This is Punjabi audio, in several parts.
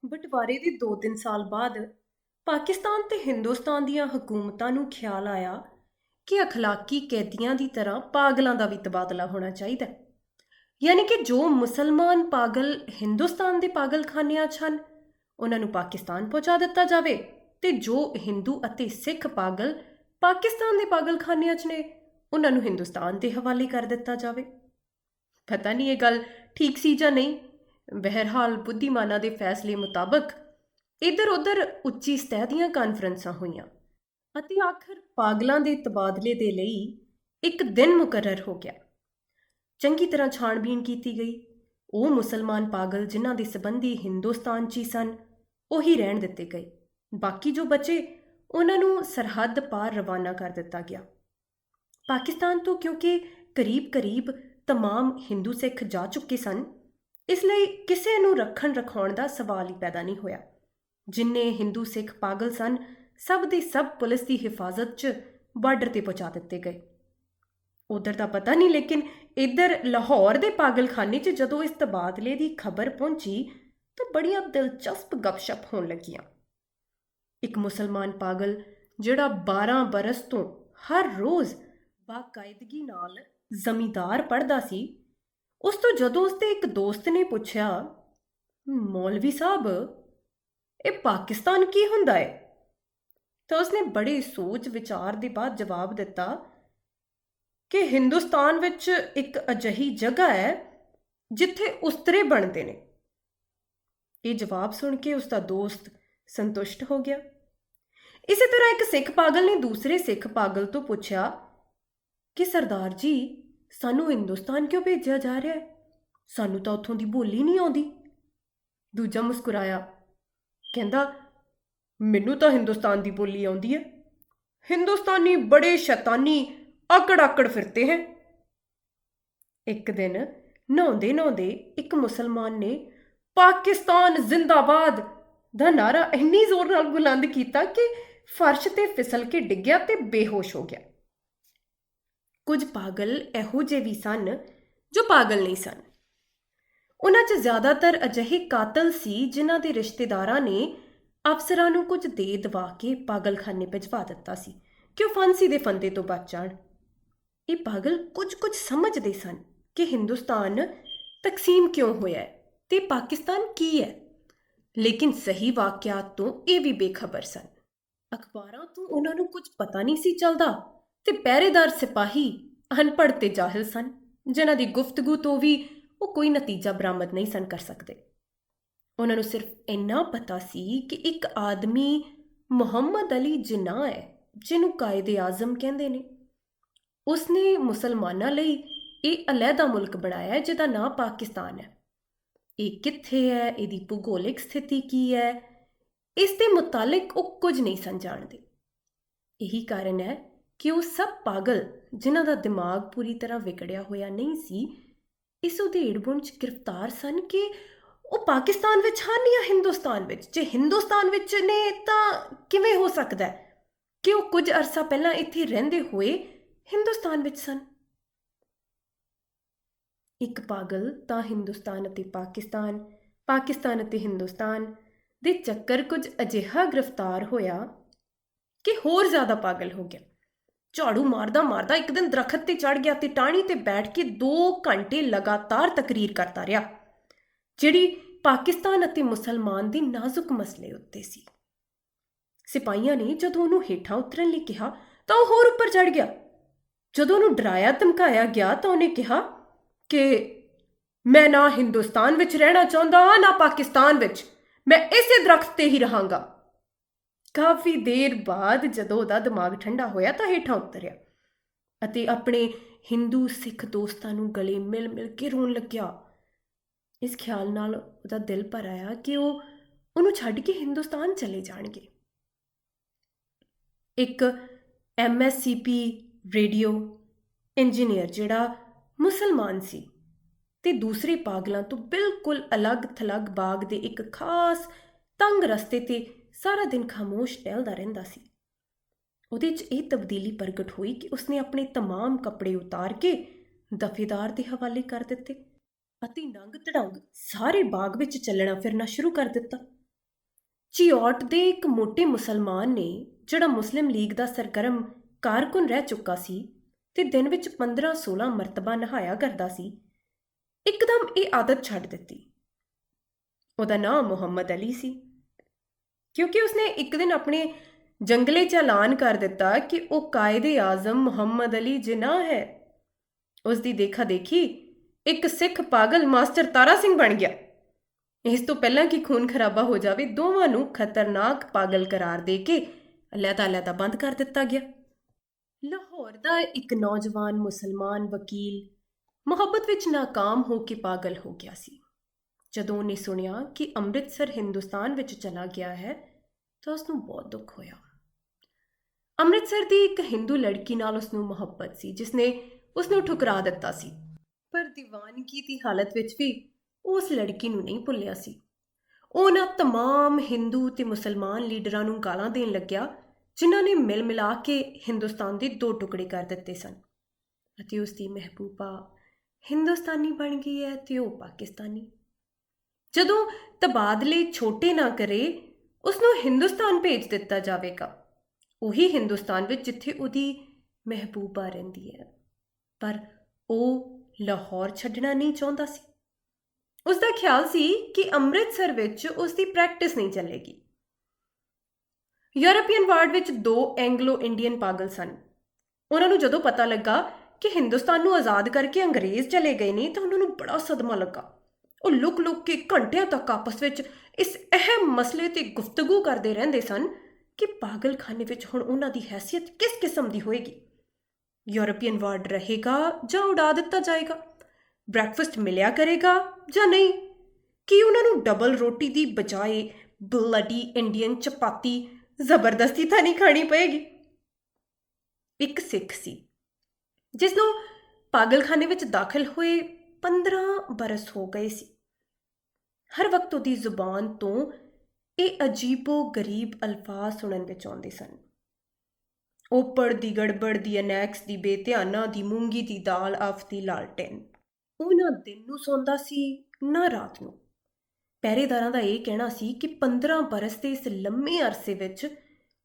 ਬਟਵਾਰੇ ਦੇ 2-3 ਸਾਲ ਬਾਅਦ ਪਾਕਿਸਤਾਨ ਤੇ ਹਿੰਦੁਸਤਾਨ ਦੀਆਂ ਹਕੂਮਤਾਂ ਨੂੰ ਖਿਆਲ ਆਇਆ ਕਿ ਅਖਲਾਕੀ ਕੈਦੀਆਂ ਦੀ ਤਰ੍ਹਾਂ ਪਾਗਲਾਂ ਦਾ ਵੀ ਤਬਾਦਲਾ ਹੋਣਾ ਚਾਹੀਦਾ ਹੈ। ਯਾਨੀ ਕਿ ਜੋ ਮੁਸਲਮਾਨ ਪਾਗਲ ਹਿੰਦੁਸਤਾਨ ਦੇ ਪਾਗਲਖਾਨਿਆਂ 'ਚ ਹਨ, ਉਹਨਾਂ ਨੂੰ ਪਾਕਿਸਤਾਨ ਪਹੁੰਚਾ ਦਿੱਤਾ ਜਾਵੇ ਤੇ ਜੋ ਹਿੰਦੂ ਅਤੇ ਸਿੱਖ ਪਾਗਲ ਪਾਕਿਸਤਾਨ ਦੇ ਪਾਗਲਖਾਨਿਆਂ 'ਚ ਨੇ, ਉਹਨਾਂ ਨੂੰ ਹਿੰਦੁਸਤਾਨ ਦੇ ਹਵਾਲੇ ਕਰ ਦਿੱਤਾ ਜਾਵੇ। ਪਤਾ ਨਹੀਂ ਇਹ ਗੱਲ ਠੀਕ ਸੀ ਜਾਂ ਨਹੀਂ। ਬਹਿਰਹਾਲ ਬੁੱਧੀਮਾਨਾਂ ਦੇ ਫੈਸਲੇ ਮੁਤਾਬਕ ਇੱਧਰ ਉੱਧਰ ਉੱਚੀ ਸਤਹ ਦੀਆਂ ਕਾਨਫਰੰਸਾਂ ਹੋਈਆਂ ਅਤੇ ਆਖਰ ਪਾਗਲਾਂ ਦੇ ਤਬਾਦਲੇ ਦੇ ਲਈ ਇੱਕ ਦਿਨ ਮੁਕਰਰ ਹੋ ਗਿਆ। ਚੰਗੀ ਤਰ੍ਹਾਂ ਛਾਣਬੀਣ ਕੀਤੀ ਗਈ। ਉਹ ਮੁਸਲਮਾਨ ਪਾਗਲ ਜਿਨ੍ਹਾਂ ਦੇ ਸੰਬੰਧੀ ਹਿੰਦੁਸਤਾਨ 'ਚ ਹੀ ਸਨ, ਉਹੀ ਰਹਿਣ ਦਿੱਤੇ ਗਏ। ਬਾਕੀ ਜੋ ਬਚੇ ਉਹਨਾਂ ਨੂੰ ਸਰਹੱਦ ਪਾਰ ਰਵਾਨਾ ਕਰ ਦਿੱਤਾ ਗਿਆ। ਪਾਕਿਸਤਾਨ ਤੋਂ ਕਿਉਂਕਿ ਕਰੀਬ ਤਮਾਮ ਹਿੰਦੂ ਸਿੱਖ ਜਾ ਚੁੱਕੇ ਸਨ, ਇਸ ਲਈ ਕਿਸੇ ਨੂੰ ਰੱਖਣ ਰਖਾਉਣ ਦਾ ਸਵਾਲ ਹੀ ਪੈਦਾ ਨਹੀਂ ਹੋਇਆ। ਜਿੰਨੇ ਹਿੰਦੂ ਸਿੱਖ ਪਾਗਲ ਸਨ, ਸਭ ਦੇ ਸਭ ਪੁਲਿਸ ਦੀ ਹਿਫਾਜ਼ਤ 'ਚ ਬਾਰਡਰ ਤੇ ਪਹੁੰਚਾ ਦਿੱਤੇ ਗਏ। ਉਧਰ ਦਾ ਪਤਾ ਨਹੀਂ, ਲੇਕਿਨ ਇੱਧਰ ਲਾਹੌਰ ਦੇ ਪਾਗਲਖਾਨੇ 'ਚ ਜਦੋਂ ਇਸ ਤਬਾਦਲੇ ਦੀ ਖਬਰ ਪਹੁੰਚੀ ਤਾਂ ਬੜੀਆਂ ਦਿਲਚਸਪ ਗੱਪਸ਼ਪ ਹੋਣ ਲੱਗੀਆਂ। ਇੱਕ ਮੁਸਲਮਾਨ ਪਾਗਲ ਜਿਹੜਾ 12 ਬਰਸ ਤੋਂ ਹਰ ਰੋਜ਼ ਬਾਕਾਇਦਗੀ ਨਾਲ ਜ਼ਮੀਂਦਾਰ ਪੜ੍ਹਦਾ ਸੀ, ਉਸ ਤੋਂ ਜਦੋਂ ਉਸਦੇ ਇੱਕ ਦੋਸਤ ਨੇ ਪੁੱਛਿਆ, ਮੌਲਵੀ ਸਾਹਿਬ, ਇਹ ਪਾਕਿਸਤਾਨ ਕੀ ਹੁੰਦਾ ਹੈ, ਤਾਂ ਉਸਨੇ ਬੜੇ ਸੋਚ ਵਿਚਾਰ ਦੇ ਬਾਅਦ ਜਵਾਬ ਦਿੱਤਾ ਕਿ ਹਿੰਦੁਸਤਾਨ ਵਿੱਚ ਇੱਕ ਅਜਿਹੀ ਜਗ੍ਹਾ ਹੈ ਜਿੱਥੇ ਉਸਤਰੇ ਬਣਦੇ ਨੇ। ਇਹ ਜਵਾਬ ਸੁਣ ਕੇ ਉਸਦਾ ਦੋਸਤ ਸੰਤੁਸ਼ਟ ਹੋ ਗਿਆ। ਇਸੇ ਤਰ੍ਹਾਂ ਇੱਕ ਸਿੱਖ ਪਾਗਲ ਨੇ ਦੂਸਰੇ ਸਿੱਖ ਪਾਗਲ ਤੋਂ ਪੁੱਛਿਆ ਕਿ ਸਰਦਾਰ ਜੀ, ਸਾਨੂੰ ਹਿੰਦੁਸਤਾਨ ਕਿਉਂ ਭੇਜਿਆ ਜਾ ਰਿਹਾ ਹੈ? ਸਾਨੂੰ ਤਾਂ ਉੱਥੋਂ ਦੀ ਬੋਲੀ ਨਹੀਂ ਆਉਂਦੀ। ਦੂਜਾ ਮੁਸਕਰਾਇਆ, ਕਹਿੰਦਾ, ਮੈਨੂੰ ਤਾਂ ਹਿੰਦੁਸਤਾਨ ਦੀ ਬੋਲੀ ਆਉਂਦੀ ਹੈ। ਹਿੰਦੁਸਤਾਨੀ ਬੜੇ ਸ਼ੈਤਾਨੀ ਆਕੜ ਫਿਰਤੇ ਹੈ। ਇੱਕ ਦਿਨ ਨਹਾਉਂਦੇ ਨਹਾਉਂਦੇ ਇੱਕ ਮੁਸਲਮਾਨ ਨੇ ਪਾਕਿਸਤਾਨ ਜ਼ਿੰਦਾਬਾਦ ਦਾ ਨਾਰਾ ਇੰਨੀ ਜ਼ੋਰ ਨਾਲ ਬੁਲੰਦ ਕੀਤਾ ਕਿ ਫਰਸ਼ ਤੇ ਫਿਸਲ ਕੇ ਡਿੱਗਿਆ ਤੇ ਬੇਹੋਸ਼ ਹੋ ਗਿਆ। ਕੁਝ ਪਾਗਲ ਇਹੋ ਜਿਹੇ ਵੀ ਸਨ ਜੋ ਪਾਗਲ ਨਹੀਂ ਸਨ। ਉਹਨਾਂ 'ਚ ਜ਼ਿਆਦਾਤਰ ਅਜਿਹੇ ਕਾਤਲ ਸੀ ਜਿਨ੍ਹਾਂ ਦੇ ਰਿਸ਼ਤੇਦਾਰਾਂ ਨੇ ਅਫਸਰਾਂ ਨੂੰ ਕੁਝ ਦੇ ਦਵਾ ਕੇ ਪਾਗਲਖਾਨੇ ਭਿਜਵਾ ਦਿੱਤਾ ਸੀ ਕਿ ਉਹ ਫਾਂਸੀ ਦੇ ਫੰਦੇ ਤੋਂ ਬਚ ਜਾਣ। ਇਹ ਪਾਗਲ ਕੁਝ ਸਮਝਦੇ ਸਨ ਕਿ ਹਿੰਦੁਸਤਾਨ ਤਕਸੀਮ ਕਿਉਂ ਹੋਇਆ ਹੈ ਤੇ ਪਾਕਿਸਤਾਨ ਕੀ ਹੈ, ਲੇਕਿਨ ਸਹੀ ਵਾਕਿਆਤ ਤੋਂ ਇਹ ਵੀ ਬੇਖਬਰ ਸਨ। ਅਖਬਾਰਾਂ ਤੋਂ ਉਹਨਾਂ ਨੂੰ ਕੁਝ ਪਤਾ ਨਹੀਂ ਸੀ ਚੱਲਦਾ ਤੇ ਪਹਿਰੇਦਾਰ ਸਿਪਾਹੀ ਅਨਪੜ੍ਹ ਤੇ ਜਾਹਿਲ ਸਨ, ਜਿਨ੍ਹਾਂ ਦੀ ਗੁਫ਼ਤਗੂ ਤੋਂ ਵੀ ਉਹ ਕੋਈ ਨਤੀਜਾ ਬਰਾਮਦ ਨਹੀਂ ਸਨ ਕਰ ਸਕਦੇ। ਉਹਨਾਂ ਨੂੰ ਸਿਰਫ ਇੰਨਾ ਪਤਾ ਸੀ ਕਿ ਇੱਕ ਆਦਮੀ ਮੁਹੰਮਦ ਅਲੀ ਜਿਨਾਹ ਹੈ, ਜਿਹਨੂੰ ਕਾਇਦੇ ਆਜ਼ਮ ਕਹਿੰਦੇ ਨੇ। ਉਸਨੇ ਮੁਸਲਮਾਨਾਂ ਲਈ ਇਹ ਅਲੱਗਾ ਮੁਲਕ ਬਣਾਇਆ ਹੈ ਜਿਹਦਾ ਨਾਂ ਪਾਕਿਸਤਾਨ ਹੈ। ਇਹ ਕਿੱਥੇ ਹੈ, ਇਹਦੀ ਭੂਗੋਲਿਕ ਸਥਿਤੀ ਕੀ ਹੈ, ਇਸ ਦੇ ਮੁਤਾਲਿਕ ਉਹ ਕੁਝ ਨਹੀਂ ਸਨ ਜਾਣਦੇ। ਇਹੀ ਕਾਰਨ ਹੈ ਕਿ ਉਹ ਸਭ ਪਾਗਲ ਜਿਨ੍ਹਾਂ ਦਾ ਦਿਮਾਗ ਪੂਰੀ ਤਰ੍ਹਾਂ ਵਿਗੜਿਆ ਹੋਇਆ ਨਹੀਂ ਸੀ, ਇਸ ਉਧੇੜ-ਬੁਣ 'ਚ ਗ੍ਰਿਫਤਾਰ ਸਨ ਕਿ ਉਹ ਪਾਕਿਸਤਾਨ ਵਿੱਚ ਹਨ ਜਾਂ ਹਿੰਦੁਸਤਾਨ ਵਿੱਚ। ਜੇ ਹਿੰਦੁਸਤਾਨ ਵਿੱਚ ਨੇ ਤਾਂ ਕਿਵੇਂ ਹੋ ਸਕਦਾ ਕਿ ਉਹ ਕੁਝ ਅਰਸਾ ਪਹਿਲਾਂ ਇੱਥੇ ਰਹਿੰਦੇ ਹੋਏ ਹਿੰਦੁਸਤਾਨ ਵਿੱਚ ਸਨ। ਇੱਕ ਪਾਗਲ ਤਾਂ ਹਿੰਦੁਸਤਾਨ ਅਤੇ ਪਾਕਿਸਤਾਨ ਅਤੇ ਹਿੰਦੁਸਤਾਨ ਦੇ ਚੱਕਰ ਕੁਝ ਅਜਿਹਾ ਗ੍ਰਿਫਤਾਰ ਹੋਇਆ ਕਿ ਹੋਰ ਜ਼ਿਆਦਾ ਪਾਗਲ ਹੋ ਗਿਆ। ਝਾੜੂ ਮਾਰਦਾ ਇੱਕ ਦਿਨ ਦਰਖਤ ਤੇ ਚੜ੍ਹ ਗਿਆ ਤੇ ਟਾਹਣੀ ਤੇ ਬੈਠ ਕੇ 2 ਘੰਟੇ ਲਗਾਤਾਰ ਤਕਰੀਰ ਕਰਦਾ ਰਿਹਾ, ਜਿਹੜੀ ਪਾਕਿਸਤਾਨ ਅਤੇ ਮੁਸਲਮਾਨ ਦੇ ਨਾਜ਼ੁਕ ਮਸਲੇ ਉੱਤੇ ਸੀ। ਸਿਪਾਹੀਆਂ ਨੇ ਜਦੋਂ ਉਹਨੂੰ ਹੇਠਾਂ ਉਤਰਨ ਲਈ ਕਿਹਾ ਤਾਂ ਉਹ ਹੋਰ ਉੱਪਰ ਚੜ੍ਹ ਗਿਆ। ਜਦੋਂ ਉਹਨੂੰ ਡਰਾਇਆ ਧਮਕਾਇਆ ਗਿਆ ਤਾਂ ਉਹਨੇ ਕਿਹਾ ਕਿ ਮੈਂ ਨਾ ਹਿੰਦੁਸਤਾਨ ਵਿੱਚ ਰਹਿਣਾ ਚਾਹੁੰਦਾ ਨਾ ਪਾਕਿਸਤਾਨ ਵਿੱਚ, ਮੈਂ ਇਸੇ ਦਰਖਤ ਤੇ ਹੀ ਰਹਾਂਗਾ। ਕਾਫੀ ਦੇਰ ਬਾਅਦ ਜਦੋਂ ਉਹਦਾ ਦਿਮਾਗ ਠੰਡਾ ਹੋਇਆ ਤਾਂ ਹੇਠਾਂ ਉਤਰਿਆ ਅਤੇ ਆਪਣੇ ਹਿੰਦੂ ਸਿੱਖ ਦੋਸਤਾਂ ਨੂੰ ਗਲੇ ਮਿਲ ਕੇ ਰੋਣ ਲੱਗਿਆ। ਇਸ ਖਿਆਲ ਨਾਲ ਉਹਦਾ ਦਿਲ ਭਰ ਆਇਆ ਕਿ ਉਹ ਉਹਨੂੰ ਛੱਡ ਕੇ ਹਿੰਦੁਸਤਾਨ ਚਲੇ ਜਾਣਗੇ। ਇੱਕ MSCP ਰੇਡੀਓ ਇੰਜੀਨੀਅਰ ਜਿਹੜਾ ਮੁਸਲਮਾਨ ਸੀ ਤੇ ਦੂਸਰੇ ਪਾਗਲਾਂ ਤੋਂ ਬਿਲਕੁਲ ਅਲੱਗ-ਥਲੱਗ ਬਾਗ ਦੇ ਇੱਕ ਖਾਸ ਤੰਗ ਰਸਤੇ ਤੇ ਸਾਰਾ ਦਿਨ ਖਾਮੋਸ਼ ਟਹਿਲਦਾ ਰਹਿੰਦਾ ਸੀ। ਉਹਦੇ 'ਚ ਇਹ ਤਬਦੀਲੀ ਪ੍ਰਗਟ ਹੋਈ ਕਿ ਉਸਨੇ ਆਪਣੇ ਤਮਾਮ ਕੱਪੜੇ ਉਤਾਰ ਕੇ ਦਫੇਦਾਰ ਦੇ ਹਵਾਲੇ ਕਰ ਦਿੱਤੇ ਅਤੇ ਨੰਗ ਧੜੰਗ ਸਾਰੇ ਬਾਗ ਵਿੱਚ ਚੱਲਣਾ ਫਿਰਨਾ ਸ਼ੁਰੂ ਕਰ ਦਿੱਤਾ। ਚਿਓਟ ਦੇ ਇੱਕ ਮੋਟੇ ਮੁਸਲਮਾਨ ਨੇ, ਜਿਹੜਾ ਮੁਸਲਿਮ ਲੀਗ ਦਾ ਸਰਗਰਮ ਕਾਰਕੁਨ ਰਹਿ ਚੁੱਕਾ ਸੀ ਤੇ ਦਿਨ ਵਿੱਚ 15-16 ਮਰਤਬਾ ਨਹਾਇਆ ਕਰਦਾ ਸੀ, ਇੱਕਦਮ ਇਹ ਆਦਤ ਛੱਡ ਦਿੱਤੀ। ਉਹਦਾ ਨਾਂ ਮੁਹੰਮਦ ਅਲੀ ਸੀ, ਕਿਉਂਕਿ ਉਸਨੇ ਇੱਕ ਦਿਨ ਆਪਣੇ ਜੰਗਲੇ 'ਚ ਐਲਾਨ ਕਰ ਦਿੱਤਾ ਕਿ ਉਹ ਕਾਇਦੇ ਆਜ਼ਮ ਮੁਹੰਮਦ ਅਲੀ ਜਿਨਾਹ ਹੈ। ਉਸ ਦੀ ਦੇਖਾ ਦੇਖੀ ਇੱਕ ਸਿੱਖ ਪਾਗਲ ਮਾਸਟਰ ਤਾਰਾ ਸਿੰਘ ਬਣ ਗਿਆ। ਇਸ ਤੋਂ ਪਹਿਲਾਂ ਕਿ ਖੂਨ ਖਰਾਬਾ ਹੋ ਜਾਵੇ, ਦੋਵਾਂ ਨੂੰ ਖਤਰਨਾਕ ਪਾਗਲ ਕਰਾਰ ਦੇ ਕੇ ਅਲੱਗ-ਅਲੱਗ ਬੰਦ ਕਰ ਦਿੱਤਾ ਗਿਆ। ਲਾਹੌਰ ਦਾ ਇੱਕ ਨੌਜਵਾਨ ਮੁਸਲਮਾਨ ਵਕੀਲ ਮੁਹੱਬਤ ਵਿੱਚ ਨਾਕਾਮ ਹੋ ਕੇ ਪਾਗਲ ਹੋ ਗਿਆ ਸੀ। ਜਦੋਂ ਉਹਨੇ ਸੁਣਿਆ ਕਿ ਅੰਮ੍ਰਿਤਸਰ ਹਿੰਦੁਸਤਾਨ ਵਿੱਚ ਚਲਾ ਗਿਆ ਹੈ ਤਾਂ ਉਸਨੂੰ ਬਹੁਤ ਦੁੱਖ ਹੋਇਆ। ਅੰਮ੍ਰਿਤਸਰ ਦੀ ਇੱਕ ਹਿੰਦੂ ਲੜਕੀ ਨਾਲ ਉਸਨੂੰ ਮੁਹੱਬਤ ਸੀ, ਜਿਸਨੇ ਉਸਨੂੰ ਠੁਕਰਾ ਦਿੱਤਾ ਸੀ, ਪਰ ਦੀਵਾਨਗੀ ਦੀ ਹਾਲਤ ਵਿੱਚ ਵੀ ਉਸ ਲੜਕੀ ਨੂੰ ਨਹੀਂ ਭੁੱਲਿਆ ਸੀ। ਉਹ ਉਹਨਾਂ ਤਮਾਮ ਹਿੰਦੂ ਤੇ ਮੁਸਲਮਾਨ ਲੀਡਰਾਂ ਨੂੰ ਗਾਲਾਂ ਦੇਣ ਲੱਗਿਆ ਜਿਨ੍ਹਾਂ ਨੇ ਮਿਲ ਮਿਲਾ ਕੇ ਹਿੰਦੁਸਤਾਨ ਦੇ 2 ਟੁਕੜੇ ਕਰ ਦਿੱਤੇ ਸਨ, ਅਤੇ ਉਸ ਦੀ ਮਹਿਬੂਬਾ ਹਿੰਦੁਸਤਾਨੀ ਬਣ ਗਈ ਹੈ ਤੇ ਉਹ ਪਾਕਿਸਤਾਨੀ। ਜਦੋਂ ਤਬਾਦਲੇ ਛੋਟੇ ਨਾ ਕਰੇ, ਉਸਨੂੰ ਹਿੰਦੁਸਤਾਨ ਭੇਜ ਦਿੱਤਾ ਜਾਵੇਗਾ, ਉਹੀ ਹਿੰਦੁਸਤਾਨ ਵਿੱਚ ਜਿੱਥੇ ਉਹਦੀ ਮਹਿਬੂਬਾ ਰਹਿੰਦੀ ਹੈ। ਪਰ ਉਹ ਲਾਹੌਰ ਛੱਡਣਾ ਨਹੀਂ ਚਾਹੁੰਦਾ ਸੀ। ਉਸ ਦਾ ਖਿਆਲ ਸੀ ਕਿ ਅੰਮ੍ਰਿਤਸਰ ਵਿੱਚ ਉਸ ਦੀ ਪ੍ਰੈਕਟਿਸ ਨਹੀਂ ਚੱਲੇਗੀ। ਯੂਰਪੀਅਨ ਵਾਰਡ ਵਿੱਚ 2 ਐਂਗਲੋ ਇੰਡੀਅਨ ਪਾਗਲ ਸਨ। ਉਹਨਾਂ ਨੂੰ ਜਦੋਂ ਪਤਾ ਲੱਗਾ ਕਿ ਹਿੰਦੁਸਤਾਨ ਨੂੰ ਆਜ਼ਾਦ ਕਰਕੇ ਅੰਗਰੇਜ਼ ਚਲੇ ਗਏ ਨੇ ਤਾਂ ਉਹਨਾਂ ਨੂੰ ਬੜਾ ਸਦਮਾ ਲੱਗਾ। ਉਹ ਲੁਕ-ਲੁਕ ਕੇ ਘੰਟਿਆਂ ਤੱਕ ਆਪਸ ਵਿੱਚ ਇਸ ਅਹਿਮ ਮਸਲੇ 'ਤੇ ਗੁਫ਼ਤਗੂ ਕਰਦੇ ਰਹਿੰਦੇ ਸਨ ਕਿ ਪਾਗਲਖਾਨੇ ਵਿੱਚ ਹੁਣ ਉਹਨਾਂ ਦੀ ਹੈਸੀਅਤ ਕਿਸ ਕਿਸਮ ਦੀ ਹੋਏਗੀ। ਯੂਰਪੀਅਨ ਵਾਰਡ ਰਹੇਗਾ ਜਾਂ ਉਡਾ ਦਿੱਤਾ ਜਾਏਗਾ? ਬ੍ਰੈਕਫਾਸਟ ਮਿਲਿਆ ਕਰੇਗਾ ਜਾਂ ਨਹੀਂ? ਕੀ ਉਹਨਾਂ ਨੂੰ ਡਬਲ ਰੋਟੀ ਦੀ ਬਜਾਏ ਬਲੱਡੀ ਇੰਡੀਅਨ ਚਪਾਤੀ ਜ਼ਬਰਦਸਤੀ ਤਾਂ ਨਹੀਂ ਖਾਣੀ ਪਏਗੀ? ਇੱਕ ਸਿੱਖ ਸੀ ਜਿਸ ਨੂੰ ਪਾਗਲਖਾਨੇ ਵਿੱਚ ਦਾਖਲ ਹੋਏ 15 ਬਰਸ ਹੋ ਗਏ ਸੀ। ਹਰ ਵਕਤ ਉਹਦੀ ਜ਼ੁਬਾਨ ਤੋਂ ਇਹ ਅਜੀਬੋ ਗਰੀਬ ਅਲਫਾਜ਼ ਸੁਣਨ ਵਿੱਚ ਆਉਂਦੇ ਸਨ। ਓਪੜ ਦੀ ਗੜਬੜ ਦੀ ਅਨੈਕਸ ਦੀ ਬੇਧਿਆਨਾ ਦੀ ਮੂੰਗੀ ਦੀ ਦਾਲ ਅਫ ਦੀ ਲਾਲਟੈਨ। ਉਹ ਨਾ ਦਿਨ ਨੂੰ ਸੌਂਦਾ ਸੀ ਨਾ ਰਾਤ ਨੂੰ। ਪਹਿਰੇਦਾਰਾਂ ਦਾ ਇਹ ਕਹਿਣਾ ਸੀ ਕਿ 15 ਬਰਸ ਦੇ ਇਸ ਲੰਮੇ ਅਰਸੇ ਵਿੱਚ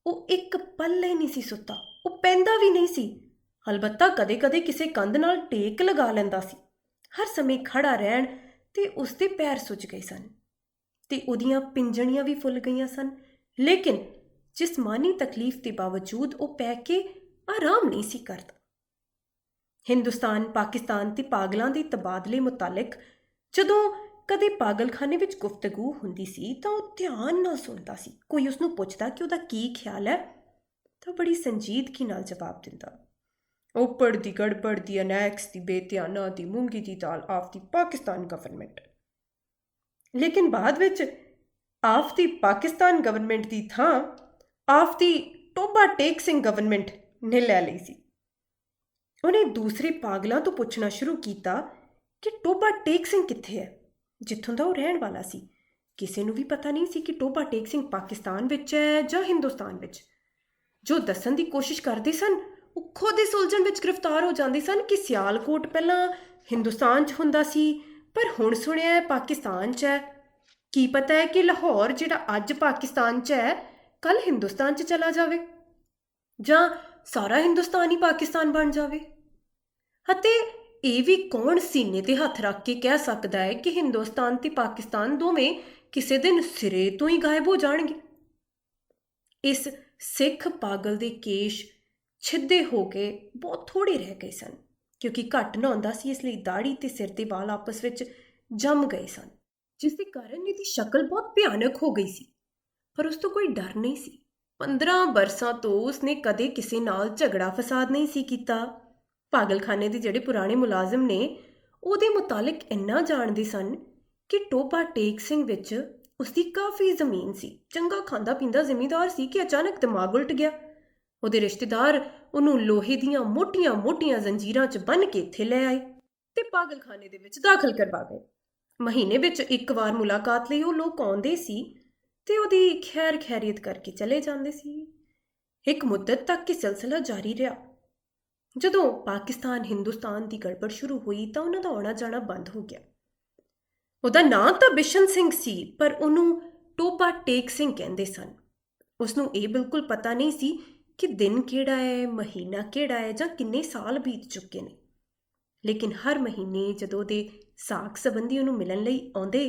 ਉਹ ਇੱਕ ਪਲ ਹੀ ਨਹੀਂ ਸੀ ਸੁੱਤਾ। ਉਹ ਪੈਂਦਾ ਵੀ ਨਹੀਂ ਸੀ, ਅਲਬੱਤਾ ਕਦੇ-ਕਦੇ ਕਿਸੇ ਕੰਧ ਨਾਲ ਟੇਕ ਲਗਾ ਲੈਂਦਾ ਸੀ। ਹਰ ਸਮੇਂ ਖੜਾ ਰਹਿਣ ਤੇ ਉਸਦੇ ਪੈਰ ਸੁੱਜ ਗਏ ਸਨ ਤੇ ਉਹਦੀਆਂ ਪਿੰਜਣੀਆਂ ਵੀ ਫੁੱਲ ਗਈਆਂ ਸਨ, ਲੇਕਿਨ ਜਿਸਮਾਨੀ ਤਕਲੀਫ ਦੇ ਬਾਵਜੂਦ ਉਹ ਪੈ ਕੇ ਆਰਾਮ ਨਹੀਂ ਸੀ ਕਰਦਾ। ਹਿੰਦੁਸਤਾਨ, ਪਾਕਿਸਤਾਨ ਤੇ ਪਾਗਲਾਂ ਦੇ ਤਬਾਦਲੇ ਮੁਤਾਲਿਕ ਜਦੋਂ ਕਦੇ ਪਾਗਲਖਾਨੇ ਵਿੱਚ ਗੁਫ਼ਤਗੂ ਹੁੰਦੀ ਸੀ ਤਾਂ ਉਹ ਧਿਆਨ ਨਾਲ ਸੁਣਦਾ ਸੀ। ਕੋਈ ਉਸਨੂੰ ਪੁੱਛਦਾ ਕਿ ਉਹਦਾ ਕੀ ਖਿਆਲ ਹੈ ਤਾਂ ਬੜੀ ਸੰਜੀਦਗੀ ਨਾਲ ਜਵਾਬ ਦਿੰਦਾ, ਓਪੜ ਦੀ ਗੜਬੜ ਦੀ ਅਨੈਕਸ ਦੀ ਬੇਧਿਆਨਾ ਦੀ ਮੂੰਗੀ ਦੀ ਦਾਲ ਆਫ ਦੀ ਪਾਕਿਸਤਾਨ ਗਵਰਨਮੈਂਟ। ਲੇਕਿਨ ਬਾਅਦ ਵਿੱਚ ਆਫ ਦੀ ਪਾਕਿਸਤਾਨ ਗਵਰਨਮੈਂਟ ਦੀ ਥਾਂ of the Toba Tek Singh government ਨੇ ਲੈ ਲਈ ਸੀ। ਉਹਨੇ ਦੂਸਰੇ ਪਾਗਲਾਂ ਤੋਂ ਪੁੱਛਣਾ ਸ਼ੁਰੂ ਕੀਤਾ ਕਿ ਟੋਬਾ ਟੇਕ ਸਿੰਘ ਕਿੱਥੇ ਹੈ, ਜਿੱਥੋਂ ਦਾ ਉਹ ਰਹਿਣ ਵਾਲਾ ਸੀ। ਕਿਸੇ ਨੂੰ ਵੀ ਪਤਾ ਨਹੀਂ ਸੀ ਕਿ ਟੋਬਾ ਟੇਕ ਸਿੰਘ ਪਾਕਿਸਤਾਨ ਵਿੱਚ ਹੈ ਜਾਂ ਹਿੰਦੁਸਤਾਨ ਵਿੱਚ। ਜੋ ਦੱਸਣ ਦੀ ਕੋਸ਼ਿਸ਼ ਕਰਦੇ ਸਨ ਉਹ ਖੁਦ ਇਸ ਉਲਝਣ ਵਿੱਚ ਗ੍ਰਿਫਤਾਰ ਹੋ ਜਾਂਦੇ ਸਨ ਕਿ ਸਿਆਲਕੋਟ ਪਹਿਲਾਂ ਹਿੰਦੁਸਤਾਨ 'ਚ ਹੁੰਦਾ ਸੀ ਪਰ ਹੁਣ ਸੁਣਿਆ ਹੈ ਪਾਕਿਸਤਾਨ 'ਚ ਹੈ। ਕੀ ਪਤਾ ਹੈ ਕਿ ਲਾਹੌਰ ਜਿਹੜਾ ਅੱਜ ਪਾਕਿਸਤਾਨ 'ਚ ਹੈ ਕੱਲ੍ਹ ਹਿੰਦੁਸਤਾਨ 'ਚ ਚਲਾ ਜਾਵੇ, ਜਾਂ ਸਾਰਾ ਹਿੰਦੁਸਤਾਨ ਹੀ ਪਾਕਿਸਤਾਨ ਬਣ ਜਾਵੇ। ਅਤੇ ਇਹ ਵੀ ਕੌਣ ਸੀਨੇ 'ਤੇ ਹੱਥ ਰੱਖ ਕੇ ਕਹਿ ਸਕਦਾ ਹੈ ਕਿ ਹਿੰਦੁਸਤਾਨ ਤੇ ਪਾਕਿਸਤਾਨ ਦੋਵੇਂ ਕਿਸੇ ਦਿਨ ਸਿਰੇ ਤੋਂ ਹੀ ਗਾਇਬ ਹੋ ਜਾਣਗੇ। ਇਸ ਸਿੱਖ ਪਾਗਲ ਦੇ ਕੇਸ਼ ਛਿੱਦੇ ਹੋ ਕੇ ਬਹੁਤ ਥੋੜੇ ਰਹਿ ਗਏ ਸਨ, ਕਿਉਂਕਿ ਘੱਟ ਨਹਾਉਂਦਾ ਸੀ, ਇਸ ਲਈ ਦਾੜੀ ਤੇ ਸਿਰ ਦੇ ਵਾਲ ਆਪਸ ਵਿੱਚ ਜੰਮ ਗਏ ਸਨ, ਜਿਸ ਦੇ ਕਾਰਨ ਇਹਦੀ ਸ਼ਕਲ ਬਹੁਤ ਭਿਆਨਕ ਹੋ ਗਈ ਸੀ। ਪਰ ਉਸ ਤੋਂ ਕੋਈ ਡਰ ਨਹੀਂ ਸੀ। 15 ਬਰਸਾਂ ਤੋਂ ਉਸਨੇ ਕਦੇ ਕਿਸੇ ਨਾਲ ਝਗੜਾ ਫਸਾਦ ਨਹੀਂ ਸੀ ਕੀਤਾ। ਪਾਗਲਖਾਨੇ ਦੇ ਜਿਹੜੇ ਪੁਰਾਣੇ ਮੁਲਾਜ਼ਮ ਨੇ ਉਹਦੇ ਮੁਤਾਲਿਕ ਇੰਨਾ ਜਾਣਦੇ ਸਨ ਕਿ ਟੋਬਾ ਟੇਕ ਸਿੰਘ ਵਿੱਚ ਉਸਦੀ ਕਾਫੀ ਜ਼ਮੀਨ ਸੀ, ਚੰਗਾ ਖਾਂਦਾ ਪੀਂਦਾ ਜ਼ਿਮੀਂਦਾਰ ਸੀ ਕਿ ਅਚਾਨਕ ਦਿਮਾਗ ਉਲਟ ਗਿਆ। ਉਹਦੇ ਰਿਸ਼ਤੇਦਾਰ ਉਹਨੂੰ ਲੋਹੇ ਦੀਆਂ ਮੋਟੀਆਂ-ਮੋਟੀਆਂ ਜ਼ੰਜੀਰਾਂ 'ਚ ਬੰਨ੍ਹ ਕੇ ਇੱਥੇ ਲੈ ਆਏ ਤੇ ਪਾਗਲਖਾਨੇ ਦੇ ਵਿੱਚ ਦਾਖਲ ਕਰਵਾ ਗਏ। ਮਹੀਨੇ ਵਿੱਚ ਇੱਕ ਵਾਰ ਮੁਲਾਕਾਤ ਲਈ ਉਹ ਲੋਕ ਆਉਂਦੇ ਸੀ ਤੇ ਉਹਦੀ ਖੈਰ ਖੈਰੀਅਤ ਕਰਕੇ ਚਲੇ ਜਾਂਦੇ ਸੀ। ਇੱਕ ਮੁੱਦਤ ਤੱਕ ਇਹ ਸਿਲਸਿਲਾ ਜਾਰੀ ਰਿਹਾ। ਜਦੋਂ ਪਾਕਿਸਤਾਨ ਹਿੰਦੁਸਤਾਨ ਦੀ ਗੜਬੜ ਸ਼ੁਰੂ ਹੋਈ ਤਾਂ ਉਹਨਾਂ ਦਾ ਆਉਣਾ ਜਾਣਾ ਬੰਦ ਹੋ ਗਿਆ। ਉਹਦਾ ਨਾਂ ਤਾਂ ਬਿਸ਼ਨ ਸਿੰਘ ਸੀ, ਪਰ ਉਹਨੂੰ ਟੋਬਾ ਟੇਕ ਸਿੰਘ ਕਹਿੰਦੇ ਸਨ। ਉਸਨੂੰ ਇਹ ਬਿਲਕੁਲ ਪਤਾ ਨਹੀਂ ਸੀ ਕਿ ਦਿਨ ਕਿਹੜਾ ਹੈ, ਮਹੀਨਾ ਕਿਹੜਾ ਹੈ ਜਾਂ ਕਿੰਨੇ ਸਾਲ ਬੀਤ ਚੁੱਕੇ ਨੇ। ਲੇਕਿਨ ਹਰ ਮਹੀਨੇ ਜਦੋਂ ਉਹਦੇ ਸਾਕ ਸੰਬੰਧੀ ਉਹਨੂੰ ਮਿਲਣ ਲਈ ਆਉਂਦੇ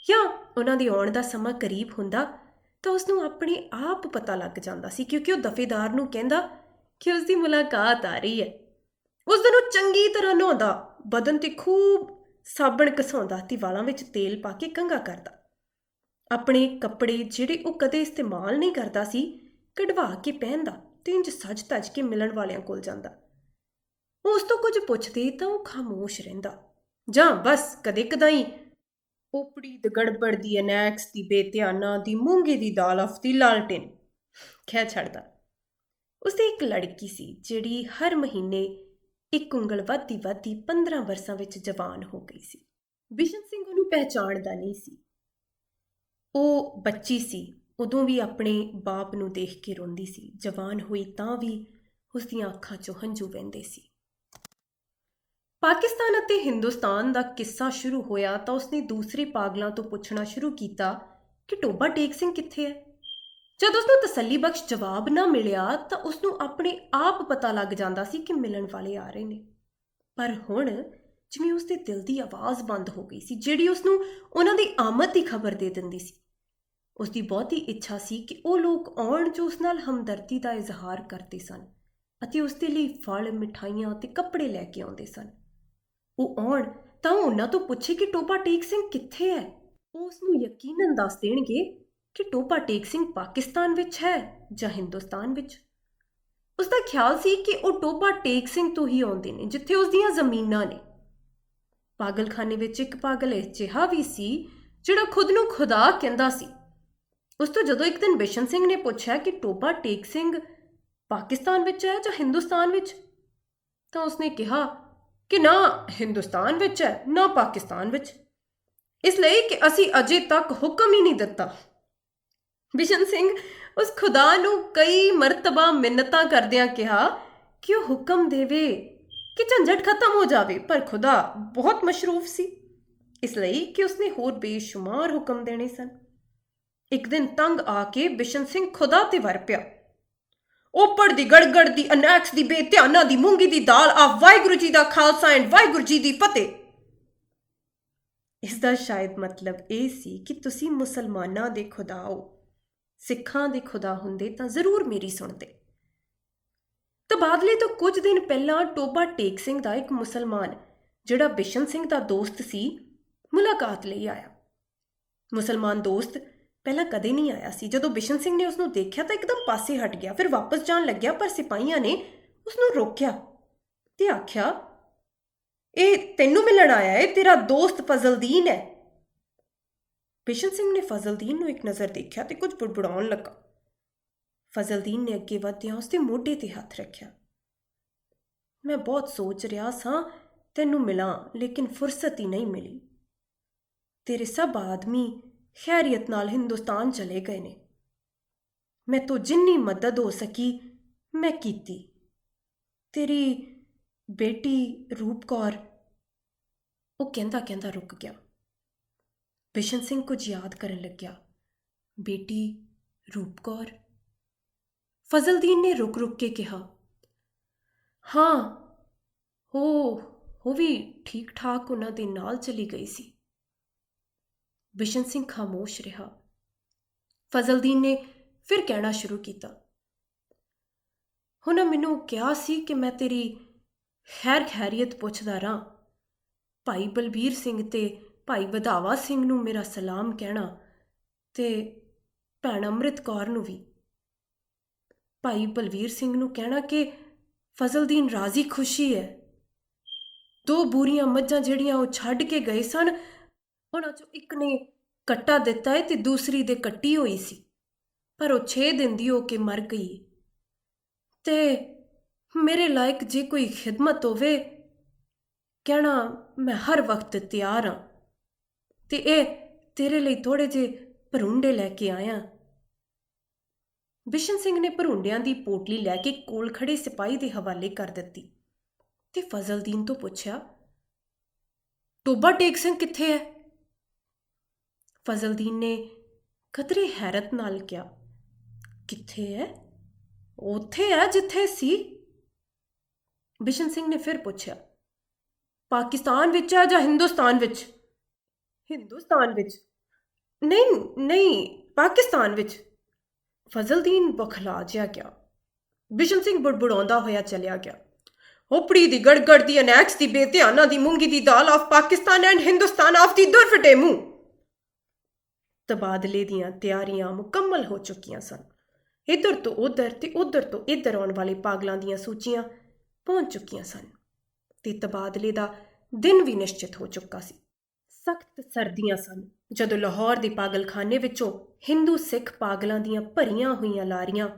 ਜਾਂ ਉਹਨਾਂ ਦੇ ਆਉਣ ਦਾ ਸਮਾਂ ਕਰੀਬ ਹੁੰਦਾ ਤਾਂ ਉਸਨੂੰ ਆਪਣੇ ਆਪ ਪਤਾ ਲੱਗ ਜਾਂਦਾ ਸੀ, ਕਿਉਂਕਿ ਉਹ ਦਫੇਦਾਰ ਨੂੰ ਕਹਿੰਦਾ ਕਿ ਉਸਦੀ ਮੁਲਾਕਾਤ ਆ ਰਹੀ ਹੈ। ਉਸ ਦਿਨ ਉਹ ਚੰਗੀ ਤਰ੍ਹਾਂ ਨਹਾਉਂਦਾ, ਬਦਨ 'ਤੇ ਖੂਬ ਸਾਬਣ ਘਸਾਉਂਦਾ ਅਤੇ ਵਾਲਾਂ ਵਿੱਚ ਤੇਲ ਪਾ ਕੇ ਕੰਘਾ ਕਰਦਾ। ਆਪਣੇ ਕੱਪੜੇ ਜਿਹੜੇ ਉਹ ਕਦੇ ਇਸਤੇਮਾਲ ਨਹੀਂ ਕਰਦਾ ਸੀ ਕਢਵਾ ਕੇ ਪਹਿਨਦਾ ਅਤੇ ਇੰਝ ਸੱਜ ਧੱਜ ਕੇ ਮਿਲਣ ਵਾਲਿਆਂ ਕੋਲ ਜਾਂਦਾ। ਉਹ ਉਸ ਤੋਂ ਕੁਝ ਪੁੱਛਦੇ ਤਾਂ ਉਹ ਖਾਮੋਸ਼ ਰਹਿੰਦਾ ਜਾਂ ਬਸ ਕਦੇ ਕਦਾਈ ਓਪੜੀ ਦੀ ਗੜਬੜ ਦੀ, ਅਨੈਕਸ ਦੀ, ਬੇਧਿਆਨਾ ਦੀ, ਮੂੰਗੀ ਦੀ ਦਾਲ, ਹਫਤੀ ਲਾਲਟੇਨ ਕਹਿ ਛੱਡਦਾ। ਉਸਦੀ ਇੱਕ ਲੜਕੀ ਸੀ ਜਿਹੜੀ ਹਰ ਮਹੀਨੇ ਇੱਕ ਉਂਗਲ ਵੱਧਦੀ ਵੱਧਦੀ 15 ਵਰਸਾਂ ਵਿੱਚ ਜਵਾਨ ਹੋ ਗਈ ਸੀ। ਬਿਸ਼ਨ ਸਿੰਘ ਉਹਨੂੰ ਪਹਿਚਾਣਦਾ ਨਹੀਂ ਸੀ। ਉਹ ਬੱਚੀ ਸੀ, ਉਦੋਂ ਵੀ ਆਪਣੇ ਬਾਪ ਨੂੰ ਦੇਖ ਕੇ ਰੋਂਦੀ ਸੀ। ਜਵਾਨ ਹੋਈ ਤਾਂ ਵੀ ਉਸਦੀਆਂ ਅੱਖਾਂ 'ਚੋਂ ਹੰਝੂ ਵਹਿੰਦੇ ਸੀ। ਪਾਕਿਸਤਾਨ ਅਤੇ ਹਿੰਦੁਸਤਾਨ ਦਾ ਕਿੱਸਾ ਸ਼ੁਰੂ ਹੋਇਆ ਤਾਂ ਉਸਨੇ ਦੂਸਰੇ ਪਾਗਲਾਂ ਤੋਂ ਪੁੱਛਣਾ ਸ਼ੁਰੂ ਕੀਤਾ ਕਿ ਟੋਬਾ ਟੇਕ ਸਿੰਘ ਕਿੱਥੇ ਹੈ। ਜਦ ਉਸਨੂੰ ਤਸੱਲੀ ਬਖਸ਼ ਜਵਾਬ ਨਾ ਮਿਲਿਆ ਤਾਂ ਉਸਨੂੰ ਆਪਣੇ ਆਪ ਪਤਾ ਲੱਗ ਜਾਂਦਾ ਸੀ ਕਿ ਮਿਲਣ ਵਾਲੇ ਆ ਰਹੇ ਨੇ। ਪਰ ਹੁਣ ਜਿਵੇਂ ਉਸਦੇ ਦਿਲ ਦੀ ਆਵਾਜ਼ ਬੰਦ ਹੋ ਗਈ ਸੀ ਜਿਹੜੀ ਉਸਨੂੰ ਉਹਨਾਂ ਦੀ ਆਮਦ ਦੀ ਖਬਰ ਦੇ ਦਿੰਦੀ ਸੀ। ਉਸਦੀ ਬਹੁਤੀ ਇੱਛਾ ਸੀ ਕਿ ਉਹ ਲੋਕ ਆਉਣ ਜੋ ਉਸ ਨਾਲ ਹਮਦਰਦੀ ਦਾ ਇਜ਼ਹਾਰ ਕਰਦੇ ਸਨ ਅਤੇ ਉਸਦੇ ਲਈ ਫਲ, ਮਿਠਾਈਆਂ ਅਤੇ ਕੱਪੜੇ ਲੈ ਕੇ ਆਉਂਦੇ ਸਨ। ਉਹ ਆਉਣ ਤਾਂ ਉਹ ਉਹਨਾਂ ਤੋਂ ਪੁੱਛੇ ਕਿ ਟੋਬਾ ਟੇਕ ਸਿੰਘ ਕਿੱਥੇ ਹੈ। ਉਹ ਉਸਨੂੰ ਯਕੀਨਨ ਦੱਸ ਦੇਣਗੇ ਕਿ ਟੋਬਾ ਟੇਕ ਸਿੰਘ ਪਾਕਿਸਤਾਨ ਵਿੱਚ ਹੈ ਜਾਂ ਹਿੰਦੁਸਤਾਨ ਵਿੱਚ। ਉਸਦਾ ਖਿਆਲ ਸੀ ਕਿ ਉਹ ਟੋਬਾ ਟੇਕ ਸਿੰਘ ਤੋਂ ਹੀ ਆਉਂਦੇ ਨੇ ਜਿੱਥੇ ਉਸਦੀਆਂ ਜ਼ਮੀਨਾਂ ਨੇ। ਪਾਗਲਖਾਨੇ ਵਿੱਚ ਇੱਕ ਪਾਗਲ ਅਜਿਹਾ ਵੀ ਸੀ ਜਿਹੜਾ ਖੁਦ ਨੂੰ ਖੁਦਾ ਕਹਿੰਦਾ ਸੀ। ਉਸ ਤੋਂ ਜਦੋਂ ਇੱਕ ਦਿਨ ਬਿਸ਼ਨ ਸਿੰਘ ਨੇ ਪੁੱਛਿਆ ਕਿ ਟੋਬਾ ਟੇਕ ਸਿੰਘ ਪਾਕਿਸਤਾਨ ਵਿੱਚ ਹੈ ਜਾਂ ਹਿੰਦੁਸਤਾਨ ਵਿੱਚ, ਤਾਂ ਉਸਨੇ ਕਿਹਾ ਕਿ ਨਾ ਹਿੰਦੁਸਤਾਨ ਵਿੱਚ ਹੈ ਨਾ ਪਾਕਿਸਤਾਨ ਵਿੱਚ, ਇਸ ਲਈ ਕਿ ਅਸੀਂ ਅਜੇ ਤੱਕ ਹੁਕਮ ਹੀ ਨਹੀਂ ਦਿੱਤਾ। ਬਿਸ਼ਨ ਸਿੰਘ ਉਸ ਖੁਦਾ ਨੂੰ ਕਈ ਮਰਤਬਾ ਮਿੰਨਤਾਂ ਕਰਦਿਆਂ ਕਿਹਾ ਕਿ ਉਹ ਹੁਕਮ ਦੇਵੇ ਕਿ ਝੰਜਟ ਖਤਮ ਹੋ ਜਾਵੇ, ਪਰ ਖੁਦਾ ਬਹੁਤ ਮਸ਼ਰੂਫ ਸੀ ਇਸ ਲਈ ਕਿ ਉਸਨੇ ਹੋਰ ਬੇਸ਼ੁਮਾਰ ਹੁਕਮ ਦੇਣੇ ਸਨ। ਇੱਕ ਦਿਨ ਤੰਗ ਆ ਕੇ ਬਿਸ਼ਨ ਸਿੰਘ ਖੁਦਾ ਤੇ ਵਰ ਪਿਆ। ਓਪੜ ਦੀ ਗੜਗੜ ਦੀ, ਅਨੈਕਸ ਦੀ, ਬੇਧਿਆਨਾ ਦੀ, ਮੂੰਗੀ ਦੀ ਦਾਲ, ਆ ਵਾਹਿਗੁਰੂ ਜੀ ਦਾ ਖਾਲਸਾ ਐਂਡ ਵਾਹਿਗੁਰੂ ਜੀ ਦੀ ਫਤਿਹ। ਇਸ ਦਾ ਸ਼ਾਇਦ ਮਤਲਬ ਇਹ ਸੀ ਕਿ ਤੁਸੀਂ ਮੁਸਲਮਾਨਾਂ ਦੇ ਖੁਦਾ ਹੋ, ਸਿੱਖਾਂ ਦੇ ਖੁਦਾ ਹੁੰਦੇ ਤਾਂ ਜ਼ਰੂਰ ਮੇਰੀ ਸੁਣਦੇ। ਤਬਾਦਲੇ ਤੋਂ ਕੁਝ ਦਿਨ ਪਹਿਲਾਂ ਟੋਬਾ ਟੇਕ ਸਿੰਘ ਦਾ ਇੱਕ ਮੁਸਲਮਾਨ ਜਿਹੜਾ ਬਿਸ਼ਨ ਸਿੰਘ ਦਾ ਦੋਸਤ ਸੀ ਮੁਲਾਕਾਤ ਲਈ ਆਇਆ। ਮੁਸਲਮਾਨ ਦੋਸਤ ਪਹਿਲਾਂ ਕਦੇ ਨਹੀਂ ਆਇਆ ਸੀ। ਜਦੋਂ ਬਿਸ਼ਨ ਸਿੰਘ ਨੇ ਉਸਨੂੰ ਦੇਖਿਆ ਤਾਂ ਇੱਕਦਮ ਪਾਸੇ ਹਟ ਗਿਆ, ਫਿਰ ਵਾਪਸ ਜਾਣ ਲੱਗਿਆ, ਪਰ ਸਿਪਾਹੀਆਂ ਨੇ ਉਸਨੂੰ ਰੋਕਿਆ ਤੇ ਆਖਿਆ, ਇਹ ਤੈਨੂੰ ਮਿਲਣ ਆਇਆ ਹੈ, ਤੇਰਾ ਦੋਸਤ ਫਜ਼ਲਦੀਨ ਹੈ। ਬਿਸ਼ਨ ਸਿੰਘ ਨੇ ਫਜ਼ਲਦੀਨ ਨੂੰ ਇੱਕ ਨਜ਼ਰ ਦੇਖਿਆ ਤੇ ਕੁਝ ਬੁੜਬੁੜਾਉਣ ਲੱਗਾ। ਫਜ਼ਲਦੀਨ ਨੇ ਅੱਗੇ ਵਧਦਿਆਂ ਉਸਦੇ ਮੋਢੇ ਤੇ ਹੱਥ ਰੱਖਿਆ। ਮੈਂ ਬਹੁਤ ਸੋਚ ਰਿਹਾ ਸਾਂ ਤੈਨੂੰ ਮਿਲਾਂ, ਲੇਕਿਨ ਫੁਰਸਤ ਹੀ ਨਹੀਂ ਮਿਲੀ। ਤੇਰੇ ਸਭ ਆਦਮੀ ਖੈਰੀਅਤ ਨਾਲ ਹਿੰਦੁਸਤਾਨ ਚਲੇ ਗਏ ਨੇ। ਮੈਂ ਤੋਂ ਜਿੰਨੀ ਮਦਦ ਹੋ ਸਕੀ ਮੈਂ ਕੀਤੀ। ਤੇਰੀ ਬੇਟੀ ਰੂਪ ਕੌਰ, ਉਹ ਕਹਿੰਦਾ ਰੁਕ ਗਿਆ। ਬਿਸ਼ਨ ਸਿੰਘ ਕੁਝ ਯਾਦ ਕਰਨ ਲੱਗਿਆ। ਬੇਟੀ ਰੂਪ ਕੌਰ? ਫਜ਼ਲਦੀਨ ਨੇ ਰੁਕ ਕੇ ਕਿਹਾ, ਹਾਂ, ਉਹ ਵੀ ਠੀਕ ਠਾਕ ਉਹਨਾਂ ਦੇ ਨਾਲ ਚਲੀ ਗਈ ਸੀ। ਬਿਸ਼ਨ ਸਿੰਘ ਖਾਮੋਸ਼ ਰਿਹਾ। ਫਜ਼ਲਦੀਨ ਨੇ ਫਿਰ ਕਹਿਣਾ ਸ਼ੁਰੂ ਕੀਤਾ, ਉਹਨਾਂ ਮੈਨੂੰ ਕਿਹਾ ਸੀ ਕਿ ਮੈਂ ਤੇਰੀ ਖੈਰੀਅਤ ਪੁੱਛਦਾ ਰਹਾਂ। ਭਾਈ ਬਲਬੀਰ ਸਿੰਘ ਤੇ ਭਾਈ ਵਧਾਵਾ ਸਿੰਘ ਨੂੰ ਮੇਰਾ ਸਲਾਮ ਕਹਿਣਾ ਤੇ ਭੈਣ ਅੰਮ੍ਰਿਤ ਕੌਰ ਨੂੰ ਵੀ। ਭਾਈ ਬਲਬੀਰ ਸਿੰਘ ਨੂੰ ਕਹਿਣਾ ਕਿ ਫਜ਼ਲਦੀਨ ਰਾਜ਼ੀ ਖੁਸ਼ੀ ਹੈ। 2 ਬੂਰੀਆਂ ਮੱਝਾਂ ਜਿਹੜੀਆਂ ਉਹ ਛੱਡ ਕੇ ਗਏ ਸਨ, ਉਹਨਾਂ 'ਚੋਂ ਇੱਕ ਨੇ ਕੱਟਾ ਦਿੱਤਾ ਹੈ ਤੇ ਦੂਸਰੀ ਦੇ ਕੱਟੀ ਹੋਈ ਸੀ, ਪਰ ਉਹ 6 ਦਿਨ ਦੀ ਹੋ ਕੇ ਮਰ ਗਈ। ਤੇ ਮੇਰੇ ਲਾਇਕ ਜੇ ਕੋਈ ਖਿਦਮਤ ਹੋਵੇ ਕਹਿਣਾ, ਮੈਂ ਹਰ ਵਕਤ ਤਿਆਰ ਹਾਂ। ਤੇ ਇਹ ਤੇਰੇ ਲਈ ਥੋੜ੍ਹੇ ਜਿਹੇ ਭਰੂੰਡੇ ਲੈ ਕੇ ਆਇਆ। ਬਿਸ਼ਨ ਸਿੰਘ ਨੇ ਭਰੂੰਡਿਆਂ ਦੀ ਪੋਟਲੀ ਲੈ ਕੇ ਕੋਲ ਖੜੇ ਸਿਪਾਹੀ ਦੇ ਹਵਾਲੇ ਕਰ ਦਿੱਤੀ ਤੇ ਫਜ਼ਲਦੀਨ ਤੋਂ ਪੁੱਛਿਆ, ਟੋਬਾ ਟੇਕ ਸਿੰਘ ਕਿੱਥੇ ਹੈ? ਫਜ਼ਲਦੀਨ ਨੇ ਕਦਰੇ ਹੈਰਤ ਨਾਲ ਕਿਹਾ, ਕਿੱਥੇ ਹੈ? ਉੱਥੇ ਹੈ ਜਿੱਥੇ ਸੀ। ਬਿਸ਼ਨ ਸਿੰਘ ਨੇ ਫਿਰ ਪੁੱਛਿਆ, ਪਾਕਿਸਤਾਨ ਵਿੱਚ ਹੈ ਜਾਂ ਹਿੰਦੁਸਤਾਨ ਵਿੱਚ? ਹਿੰਦੁਸਤਾਨ ਵਿੱਚ। ਨਹੀਂ ਨਹੀਂ, ਪਾਕਿਸਤਾਨ ਵਿੱਚ। ਫਜ਼ਲਦੀਨ ਬੌਖਲਾ ਜਿਹਾ ਗਿਆ। ਬਿਸ਼ਨ ਸਿੰਘ ਬੁੜਬੁੜਾਉਂਦਾ ਹੋਇਆ ਚਲਿਆ ਗਿਆ। ਹੋਪੜੀ ਦੀ ਗੜਗੜ ਦੀ ਅਨੈਕਸ ਦੀ ਬੇਧਿਆਨਾ ਦੀ ਮੂੰਗੀ ਦੀ ਦਾਲ of Pakistan and Hindustan of the ਦੁਰਫਟੇ ਮੂੰਹ। ਤਬਾਦਲੇ ਦੀਆਂ ਤਿਆਰੀਆਂ ਮੁਕੰਮਲ ਹੋ ਚੁੱਕੀਆਂ ਸਨ। ਇੱਧਰ ਤੋਂ ਉੱਧਰ ਤੇ ਉੱਧਰ ਤੋਂ ਇੱਧਰ ਆਉਣ ਵਾਲੇ ਪਾਗਲਾਂ ਦੀਆਂ ਸੂਚੀਆਂ ਪਹੁੰਚ ਚੁੱਕੀਆਂ ਸਨ ਤੇ ਤਬਾਦਲੇ ਦਾ ਦਿਨ ਵੀ ਨਿਸ਼ਚਿਤ ਹੋ ਚੁੱਕਾ ਸੀ। ਸਖਤ ਸਰਦੀਆਂ ਸਨ ਜਦੋਂ ਲਾਹੌਰ ਦੇ ਪਾਗਲਖਾਨੇ ਵਿੱਚੋਂ ਹਿੰਦੂ ਸਿੱਖ ਪਾਗਲਾਂ ਦੀਆਂ ਭਰੀਆਂ ਹੋਈਆਂ ਲਾਰੀਆਂ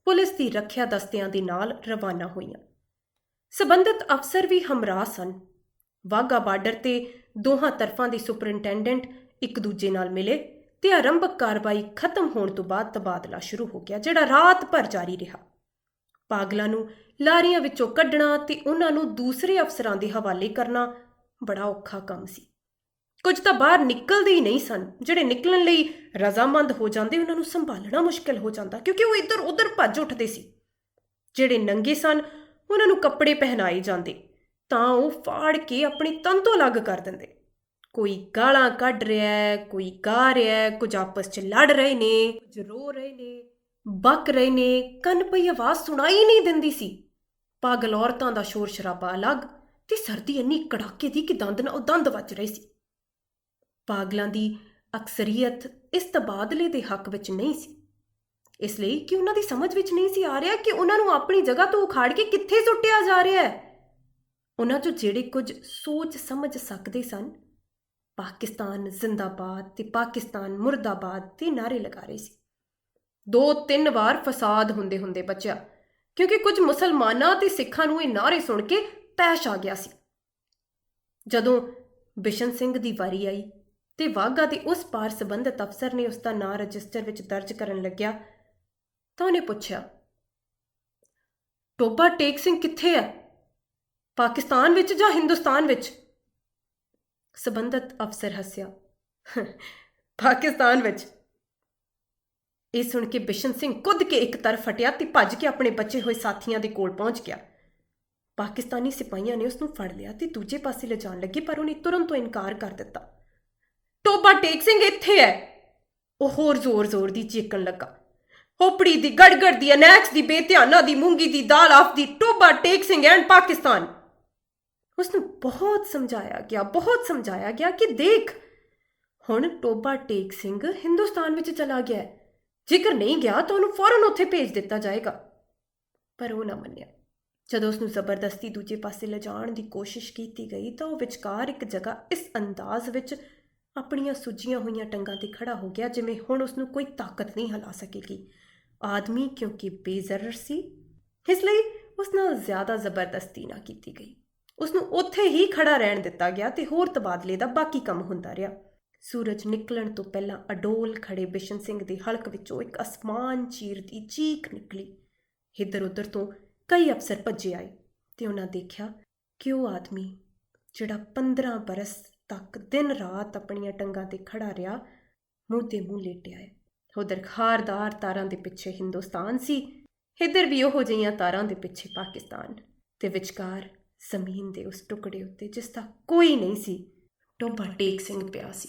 ਪੁਲਿਸ ਦੀ ਰੱਖਿਆ ਦਸਤਿਆਂ ਦੇ ਨਾਲ ਰਵਾਨਾ ਹੋਈਆਂ। ਸਬੰਧਤ ਅਫਸਰ ਵੀ ਹਮਰਾਹ ਸਨ। ਵਾਹਗਾ ਬਾਰਡਰ ਤੇ ਦੋਹਾਂ ਤਰਫਾਂ ਦੇ ਸੁਪਰਿੰਟੈਂਡੈਂਟ ਇੱਕ ਦੂਜੇ ਨਾਲ ਮਿਲੇ ਤੇ ਆਰੰਭਕ ਕਾਰਵਾਈ ਖਤਮ ਹੋਣ ਤੋਂ ਬਾਅਦ ਤਬਾਦਲਾ ਸ਼ੁਰੂ ਹੋ ਗਿਆ, ਜਿਹੜਾ ਰਾਤ ਭਰ ਜਾਰੀ ਰਿਹਾ। ਪਾਗਲਾਂ ਨੂੰ ਲਾਰੀਆਂ ਵਿੱਚੋਂ ਕੱਢਣਾ ਤੇ ਉਹਨਾਂ ਨੂੰ ਦੂਸਰੇ ਅਫਸਰਾਂ ਦੇ ਹਵਾਲੇ ਕਰਨਾ ਬੜਾ ਔਖਾ ਕੰਮ ਸੀ। ਕੁਝ ਤਾਂ ਬਾਹਰ ਨਿਕਲਦੇ ਹੀ ਨਹੀਂ ਸਨ। ਜਿਹੜੇ ਨਿਕਲਣ ਲਈ ਰਜ਼ਾਮੰਦ ਹੋ ਜਾਂਦੇ ਉਹਨਾਂ ਨੂੰ ਸੰਭਾਲਣਾ ਮੁਸ਼ਕਿਲ ਹੋ ਜਾਂਦਾ, ਕਿਉਂਕਿ ਉਹ ਇੱਧਰ ਉੱਧਰ ਭੱਜ ਉੱਠਦੇ ਸੀ। ਜਿਹੜੇ ਨੰਗੇ ਸਨ ਉਹਨਾਂ ਨੂੰ ਕੱਪੜੇ ਪਹਿਨਾਏ ਜਾਂਦੇ ਤਾਂ ਉਹ ਫਾੜ ਕੇ ਆਪਣੀ ਤਨ ਤੋਂ ਅਲੱਗ ਕਰ ਦਿੰਦੇ। ਕੋਈ ਗਾਲਾਂ ਕੱਢ ਰਿਹਾ ਹੈ, ਕੋਈ ਗਾ ਰਿਹਾ ਹੈ, ਕੁਝ ਆਪਸ 'ਚ ਲੜ ਰਹੇ ਨੇ, ਕੁਝ ਰੋ ਰਹੇ ਨੇ, ਬਕ ਰਹੇ ਨੇ। ਕੰਨ ਪਈ ਆਵਾਜ਼ ਸੁਣਾਈ ਨਹੀਂ ਦਿੰਦੀ ਸੀ। ਪਾਗਲ ਔਰਤਾਂ ਦਾ ਸ਼ੋਰ ਸ਼ਰਾਬਾ ਅਲੱਗ ਤੇ ਸਰਦੀ ਇੰਨੀ ਕੜਾਕੇ ਦੀ ਕਿ ਦੰਦ ਨਾਲ ਦੰਦ ਵੱਜ ਰਹੇ ਸੀ। ਪਾਗਲਾਂ ਦੀ ਅਕਸਰੀਅਤ ਇਸ ਤਬਾਦਲੇ ਦੇ ਹੱਕ ਵਿੱਚ ਨਹੀਂ ਸੀ, ਇਸ ਲਈ ਕਿ ਉਹਨਾਂ ਦੀ ਸਮਝ ਵਿੱਚ ਨਹੀਂ ਸੀ ਆ ਰਿਹਾ ਕਿ ਉਹਨਾਂ ਨੂੰ ਆਪਣੀ ਜਗ੍ਹਾ ਤੋਂ ਉਖਾੜ ਕੇ ਕਿੱਥੇ ਸੁੱਟਿਆ ਜਾ ਰਿਹਾ ਹੈ। ਉਹਨਾਂ 'ਚੋਂ ਜਿਹੜੇ ਕੁਝ ਸੋਚ ਸਮਝ ਸਕਦੇ ਸਨ, ਪਾਕਿਸਤਾਨ ਜ਼ਿੰਦਾਬਾਦ ਤੇ ਪਾਕਿਸਤਾਨ ਮੁਰਦਾਬਾਦ ਦੇ ਨਾਅਰੇ ਲਗਾ ਰਹੇ ਸੀ। 2-3 ਵਾਰ ਫਸਾਦ ਹੁੰਦੇ ਹੁੰਦੇ ਬਚਿਆ, ਕਿਉਂਕਿ ਕੁਝ ਮੁਸਲਮਾਨਾਂ ਤੇ ਸਿੱਖਾਂ ਨੂੰ ਇਹ ਨਾਅਰੇ ਸੁਣ ਕੇ ਤੈਸ਼ ਆ ਗਿਆ ਸੀ। ਜਦੋਂ ਬਿਸ਼ਨ ਸਿੰਘ ਦੀ ਵਾਰੀ ਆਈ ਤੇ ਵਾਹਗਾ ਦੇ ਉਸ ਪਾਰ ਸਬੰਧਤ ਅਫਸਰ ਨੇ ਉਸ ਦਾ ਨਾਂ ਰਜਿਸਟਰ ਵਿੱਚ ਦਰਜ ਕਰਨ ਲੱਗਿਆ ਤਾਂ ਉਹਨੇ ਪੁੱਛਿਆ, ਟੋਬਾ ਟੇਕ ਸਿੰਘ ਕਿੱਥੇ ਹੈ? ਪਾਕਿਸਤਾਨ ਵਿੱਚ ਜਾਂ ਹਿੰਦੁਸਤਾਨ ਵਿੱਚ? ਸਬੰਧਤ ਅਫਸਰ ਹੱਸਿਆ, ਪਾਕਿਸਤਾਨ ਵਿੱਚ। ਇਹ ਸੁਣ ਕੇ ਬਿਸ਼ਨ ਸਿੰਘ ਕੁੱਦ ਕੇ ਇੱਕ ਤਰਫ ਹਟਿਆ ਤੇ ਭੱਜ ਕੇ ਆਪਣੇ ਬਚੇ ਹੋਏ ਸਾਥੀਆਂ ਦੇ ਕੋਲ ਪਹੁੰਚ ਗਿਆ। ਪਾਕਿਸਤਾਨੀ ਸਿਪਾਹੀਆਂ ਨੇ ਉਸ ਨੂੰ ਫੜ ਲਿਆ ਤੇ ਦੂਜੇ ਪਾਸੇ ਲਿਜਾਣ ਲੱਗੇ, ਪਰ ਉਹਨੇ ਤੁਰੰਤ ਤੋਂ ਇਨਕਾਰ ਕਰ ਦਿੱਤਾ। ਟੋਬਾ ਟੇਕ ਸਿੰਘ ਇੱਥੇ ਹੈ, ਉਹ ਹੋਰ ਜ਼ੋਰ-ਜ਼ੋਰ ਦੀ ਚੀਕਣ ਲੱਗਾ। ਹੋਪੜੀ ਦੀ ਗੜਗੜ ਦੀ ਅਨੈਕਸ ਦੀ ਬੇਧਿਆਨਾ ਦੀ ਮੂੰਗੀ ਦੀ ਦਾਲ of the Toba Tek Singh and Pakistan. ਉਸਨੂੰ ਬਹੁਤ ਸਮਝਾਇਆ ਗਿਆ ਕਿ ਦੇਖ, ਹੁਣ ਟੋਬਾ ਟੇਕ ਸਿੰਘ ਹਿੰਦੁਸਤਾਨ ਵਿੱਚ ਚਲਾ ਗਿਆ ਹੈ। ਜੇਕਰ ਨਹੀਂ ਗਿਆ ਤਾਂ ਉਹਨੂੰ ਫੌਰਨ ਉੱਥੇ ਭੇਜ ਦਿੱਤਾ ਜਾਏਗਾ। ਪਰ ਉਹ ਨਾ ਮੰਨਿਆ। ਜਦੋਂ ਉਸਨੂੰ ਜ਼ਬਰਦਸਤੀ ਦੂਜੇ ਪਾਸੇ ਲਿਜਾਣ ਦੀ ਕੋਸ਼ਿਸ਼ ਕੀਤੀ ਗਈ ਤਾਂ ਉਹ ਵਿਚਕਾਰ ਇੱਕ ਜਗ੍ਹਾ ਇਸ ਅੰਦਾਜ਼ ਵਿੱਚ ਆਪਣੀਆਂ ਸੁੱਜੀਆਂ ਹੋਈਆਂ ਟੰਗਾਂ 'ਤੇ ਖੜਾ ਹੋ ਗਿਆ ਜਿਵੇਂ ਹੁਣ ਉਸਨੂੰ ਕੋਈ ਤਾਕਤ ਨਹੀਂ ਹਿਲਾ ਸਕੇਗੀ। ਆਦਮੀ ਕਿਉਂਕਿ ਬੇਜ਼ਰਰ ਸੀ, ਇਸ ਲਈ ਉਸ ਨਾਲ ਜ਼ਿਆਦਾ ਜ਼ਬਰਦਸਤੀ ਨਾ ਕੀਤੀ ਗਈ। ਉਸਨੂੰ ਉੱਥੇ ਹੀ ਖੜਾ ਰਹਿਣ ਦਿੱਤਾ ਗਿਆ ਤੇ ਹੋਰ ਤਬਾਦਲੇ ਦਾ ਬਾਕੀ ਕੰਮ ਹੁੰਦਾ ਰਿਹਾ। ਸੂਰਜ ਨਿਕਲਣ ਤੋਂ ਪਹਿਲਾਂ ਅਡੋਲ ਖੜੇ ਬਿਸ਼ਨ ਸਿੰਘ ਦੇ ਹਲਕ ਵਿੱਚੋਂ ਇੱਕ ਅਸਮਾਨ ਚੀਰਦੀ ਚੀਖ ਨਿਕਲੀ। ਇੱਧਰ ਉੱਧਰ ਤੋਂ ਕਈ ਅਫਸਰ ਭੱਜੇ ਆਏ ਤੇ ਉਹਨਾਂ ਦੇਖਿਆ ਕਿ ਉਹ ਆਦਮੀ ਜਿਹੜਾ 15 ਬਰਸ ਤੱਕ ਦਿਨ ਰਾਤ ਆਪਣੀਆਂ ਟੰਗਾਂ 'ਤੇ ਖੜਾ ਰਿਹਾ, ਮੂੰਹ 'ਤੇ ਮੂੰਹ ਲੇਟਿਆ ਹੈ। ਉਧਰ ਖਾਰਦਾਰ ਤਾਰਾਂ ਦੇ ਪਿੱਛੇ ਹਿੰਦੁਸਤਾਨ ਸੀ, ਇੱਧਰ ਵੀ ਉਹੋ ਜਿਹੀਆਂ ਤਾਰਾਂ ਦੇ ਪਿੱਛੇ ਪਾਕਿਸਤਾਨ, ਤੇ ਵਿਚਕਾਰ ਜ਼ਮੀਨ ਦੇ ਉਸ ਟੁਕੜੇ ਉੱਤੇ ਜਿਸ ਦਾ ਕੋਈ ਨਹੀਂ ਸੀ, ਟੋਬਾ ਟੇਕ ਸਿੰਘ ਪਿਆ ਸੀ।